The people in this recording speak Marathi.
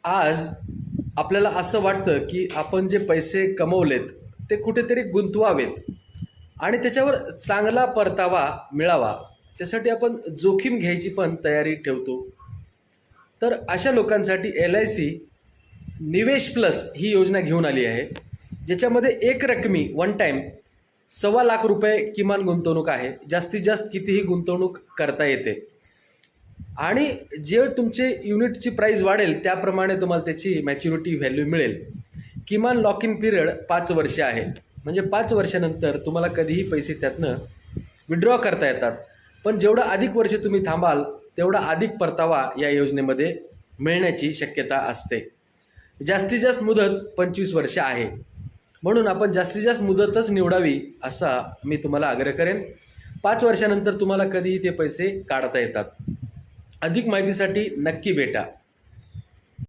आज आपल्याला असं वाटतं की आपण जे पैसे कमवलेत ते कुठेतरी गुंतवावेत आणि त्याच्यावर चांगला परतावा मिळावा, त्यासाठी आपण जोखीम घ्यायची पण तयारी ठेवतो. तर अशा लोकांसाठी LIC निवेश प्लस ही योजना घेऊन आली आहे, ज्याच्यामध्ये एक रकमी वन टाईम ₹1.25 लाख किमान गुंतवणूक आहे. जास्तीत जास्त कितीही गुंतवणूक करता येते आणि जे तुमचे युनिटची प्राईस वाढेल त्याप्रमाणे तुम्हाला त्याची मॅच्युरिटी व्हॅल्यू मिळेल. किमान लॉक इन पिरियड 5 वर्षे आहे, म्हणजे 5 वर्षानंतर तुम्हाला कधीही पैसे त्यातनं विड्रॉ करता येतात. पण जेवढं अधिक वर्ष तुम्ही थांबाल तेवढा अधिक परतावा या योजनेमध्ये मिळण्याची शक्यता असते. जास्तीत जास्त मुदत 25 वर्ष आहे, म्हणून आपण जास्तीत जास्त मुदतच निवडावी असा मी तुम्हाला आग्रह करेन. 5 वर्षानंतर तुम्हाला कधीही ते पैसे काढता येतात. अधिक माहितीसाठी नक्की भेटा.